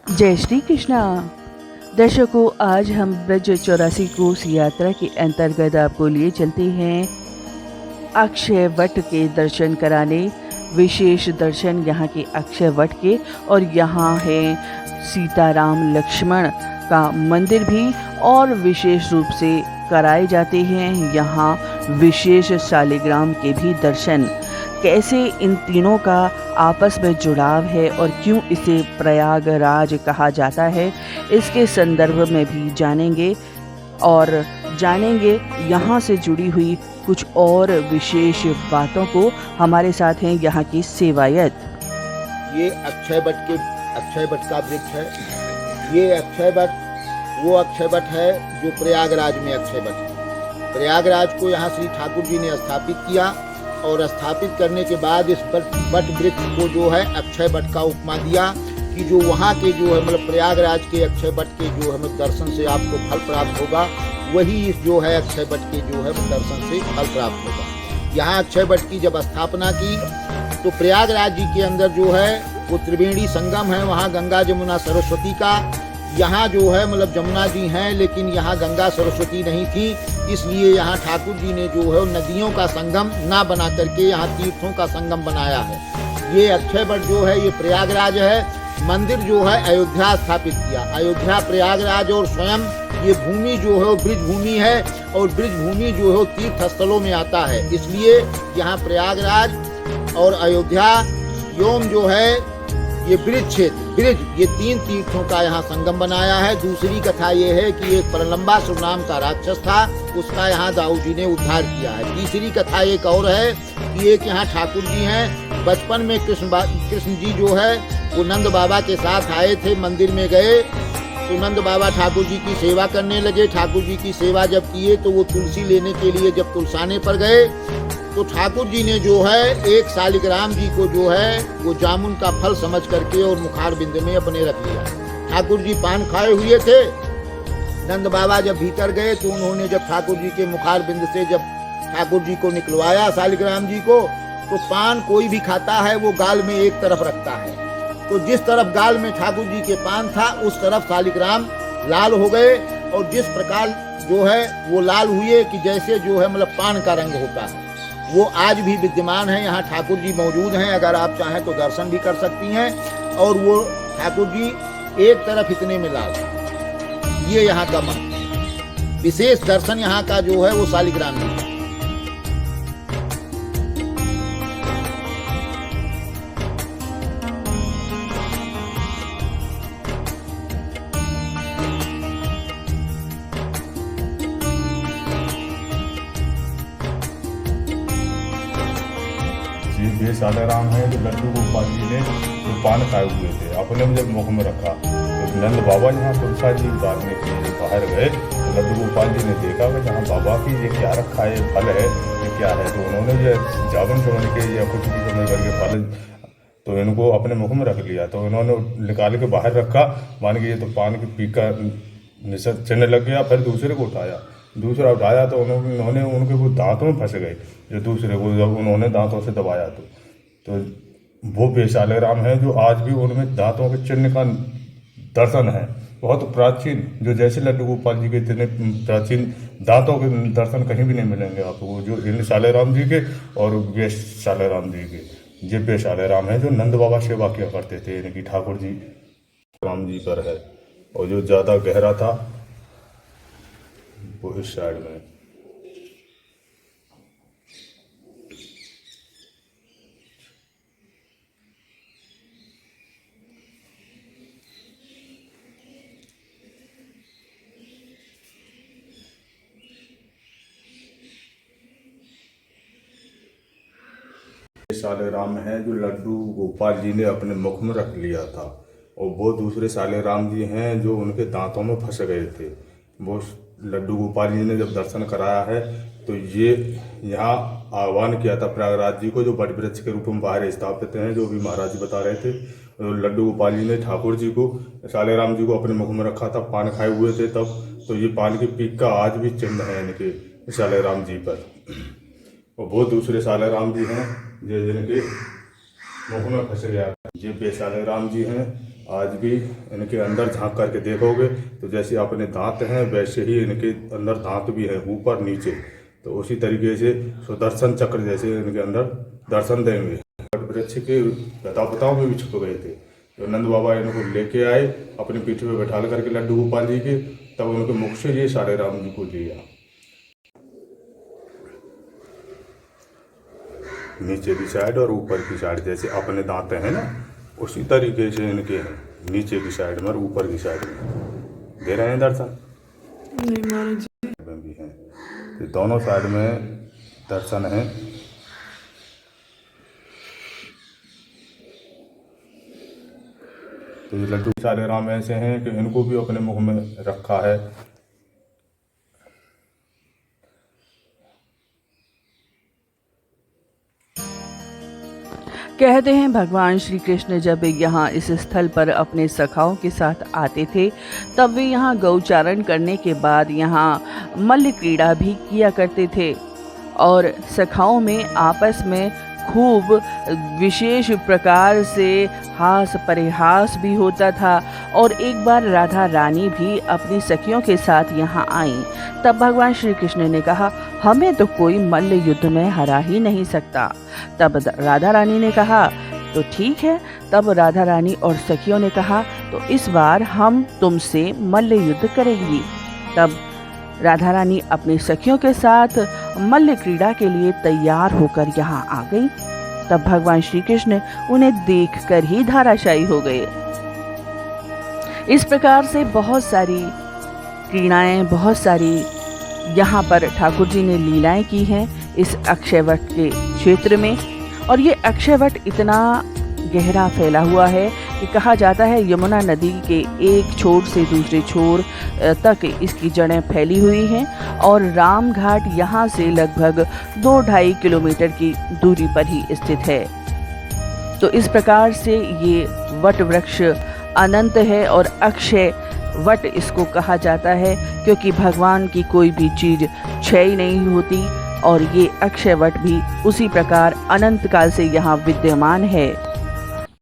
जय श्री कृष्णा। दर्शकों, आज हम ब्रज 84 कोस यात्रा के अंतर्गत आपको लिए चलते हैं अक्षय वट के दर्शन कराने। विशेष दर्शन यहाँ के अक्षय वट के, और यहाँ है सीताराम लक्ष्मण का मंदिर भी और विशेष रूप से कराए जाते हैं। यहाँ विशेष शालिग्राम के भी दर्शन। कैसे इन तीनों का आपस में जुड़ाव है और क्यों इसे प्रयागराज कहा जाता है, इसके संदर्भ में भी जानेंगे यहाँ से जुड़ी हुई कुछ और विशेष बातों को। हमारे साथ हैं यहाँ की सेवायत। ये अक्षय वट का वृक्ष है। ये अक्षय वट वो अक्षय वट है जो प्रयागराज में अक्षय वट है। प्रयागराज को यहाँ श्री ठाकुर जी ने स्थापित किया और स्थापित करने के बाद इस वट वृक्ष को जो है अक्षय वट का उपमा दिया कि जो वहाँ के जो है मतलब प्रयागराज के अक्षय वट के जो है दर्शन से आपको फल प्राप्त होगा, वही इस जो है अक्षय वट के जो है दर्शन से फल प्राप्त होगा। यहाँ अक्षय वट की जब स्थापना की तो प्रयागराज जी के अंदर जो है वो त्रिवेणी संगम है, वहाँ गंगा जमुना सरस्वती का। यहाँ जो है मतलब जमुना जी हैं, लेकिन यहाँ गंगा सरस्वती नहीं थी, इसलिए यहाँ ठाकुर जी ने जो है नदियों का संगम ना बना करके यहाँ तीर्थों का संगम बनाया है। ये अक्षय वट जो है ये प्रयागराज है। मंदिर जो है अयोध्या स्थापित किया। अयोध्या, प्रयागराज और स्वयं ये भूमि जो है वो ब्रिज भूमि है, और ब्रिज भूमि जो है तीर्थ स्थलों में आता है, इसलिए यहाँ प्रयागराज और अयोध्या योम जो है ये ब्रिज क्षेत्र, ये तीन तीर्थों का यहाँ संगम बनाया है। दूसरी कथा ये है कि एक प्रलंबासुर नाम का राक्षस था, उसका यहाँ दाऊ जी ने उद्धार किया है। तीसरी कथा एक और है कि एक यहाँ ठाकुर जी हैं। बचपन में कृष्ण जी जो है वो नंद बाबा के साथ आए थे, मंदिर में गए तो नंद बाबा ठाकुर जी की सेवा करने लगे। ठाकुर जी की सेवा जब किए तो वो तुलसी लेने के लिए जब तुलसाने पर गए तो ठाकुर जी ने जो है एक शालिग्राम जी को जो है वो जामुन का फल समझ करके और मुखार बिंद में अपने रख लिया। ठाकुर जी पान खाए हुए थे। नंद बाबा जब भीतर गए तो उन्होंने जब ठाकुर जी के मुखार बिंद से जब ठाकुर जी को निकलवाया शालिग्राम जी को, तो पान कोई भी खाता है वो गाल में एक तरफ रखता है, तो जिस तरफ गाल में ठाकुर जी के पान था उस तरफ शालिग्राम लाल हो गए, और जिस प्रकार जो है वो लाल हुए कि जैसे जो है मतलब पान का रंग होता है, वो आज भी विद्यमान है। यहाँ ठाकुर जी मौजूद हैं, अगर आप चाहें तो दर्शन भी कर सकती हैं। और वो ठाकुर जी एक तरफ इतने में लाल, ये यहाँ का विशेष दर्शन यहाँ का जो है वो शालिग्राम जी। ये शालिग्राम है जो लड्डू गोपाल जी ने जो पान खाए हुए थे अपने जब मुख में रखा, तो नंद बाबा यहाँ तुलसा जी उतारने के लिए बाहर गए तो लड्डू गोपाल जी ने देखा कि जहाँ बाबा की ये क्या रखा है, फल है, ये क्या है। तो उन्होंने ये जावन समझ के या कुछ भी समझ करके फल तो इनको अपने मुख में रख लिया। तो इन्होंने निकाल के बाहर रखा, मान के ये तो पान की पी का निशान चढ़ने लग गया। फिर दूसरे को दूसरा उठाया तो उन्होंने उनके वो दांतों में फंस गए, जो दूसरे को जब उन्होंने दांतों से दबाया तो वो शालिग्राम है जो आज भी उनमें दांतों के चिन्ह का दर्शन है। बहुत प्राचीन, जो जैसे लड्डू गोपाल जी के इतने प्राचीन दांतों के दर्शन कहीं भी नहीं मिलेंगे आपको, जो इन शालिग्राम जी के और वे शालिग्राम जी के। ये वे शालिग्राम है जो नंद बाबा सेवा किया करते थे, इनकी ठाकुर जी राम जी पर है। और जो ज़्यादा गहरा था वो इस साइड में। शालिग्राम है जो लड्डू गोपाल जी ने अपने मुख में रख लिया था, और वो दूसरे शालिग्राम जी हैं जो उनके दांतों में फंस गए थे। वो लड्डू गोपाल जी ने जब दर्शन कराया है तो ये यहाँ आह्वान किया था प्रयागराज जी को, जो बट वृक्ष के रूप में बाहर स्थापित हैं, जो भी महाराज जी बता रहे थे। लड्डू गोपाल जी ने ठाकुर जी को, शालिग्राम जी को अपने मुख में रखा था, पान खाए हुए थे तब। तो ये पान की पीक का आज भी चिन्ह है इनके शालिग्राम जी पर। और वो दूसरे शालिग्राम जी हैं जिनके मुख में फंस गया। ये वे शालिग्राम जी हैं आज भी इनके अंदर झांक करके देखोगे तो जैसे अपने दांत हैं वैसे ही इनके अंदर दांत भी हैं, ऊपर नीचे। तो उसी तरीके से सुदर्शन चक्र जैसे इनके अंदर दर्शन देंगे। वृक्ष के लतापताओं में भी छुप गए थे। तो नंद बाबा इनको लेके आए अपनी पीठी पे बैठा करके लड्डू गोपाल जी के, तब उनके मुख से ये सारे राम जी को लिया। नीचे की साइड और ऊपर की साइड जैसे अपने दांत हैं ना, उसी तरीके से इनके हैं, नीचे की साइड में और ऊपर की साइड में। दे रहे हैं दर्शन? नहीं महाराज जी। में भी हैं, तो दोनों साइड में दर्शन है। तो ये लड्डू सारे राम ऐसे हैं कि इनको भी अपने मुख में रखा है। कहते हैं भगवान श्री कृष्ण जब यहाँ इस स्थल पर अपने सखाओं के साथ आते थे, तब वे यहाँ गौचारण करने के बाद यहाँ मल्ल क्रीड़ा भी किया करते थे और सखाओं में आपस में खूब विशेष प्रकार से हास परिहास भी होता था। और एक बार राधा रानी भी अपनी सखियों के साथ यहाँ आईं। तब भगवान श्री कृष्ण ने कहा, हमें तो कोई मल्ल युद्ध में हरा ही नहीं सकता। तब राधा रानी ने कहा, तो ठीक है। तब राधा रानी और सखियों ने कहा, तो इस बार हम तुमसे मल्ल युद्ध करेंगी। तब राधा रानी अपनी सखियों के साथ मल्ल क्रीड़ा के लिए तैयार होकर यहाँ आ गई। तब भगवान श्री कृष्ण उन्हें देखकर ही धराशायी हो गए। इस प्रकार से बहुत सारी क्रीड़ाएं, बहुत सारी यहाँ पर ठाकुर जी ने लीलाएं की हैं इस अक्षयवट के क्षेत्र में। और ये अक्षयवट इतना गहरा फैला हुआ है कि कहा जाता है यमुना नदी के एक छोर से दूसरे छोर तक इसकी जड़ें फैली हुई हैं और राम घाट यहाँ से लगभग 2-2.5 किलोमीटर की दूरी पर ही स्थित है। तो इस प्रकार से ये वट वृक्ष अनंत है और अक्षय वट इसको कहा जाता है, क्योंकि भगवान की कोई भी चीज क्षय नहीं होती और ये अक्षय वट भी उसी प्रकार अनंत काल से यहाँ विद्यमान है।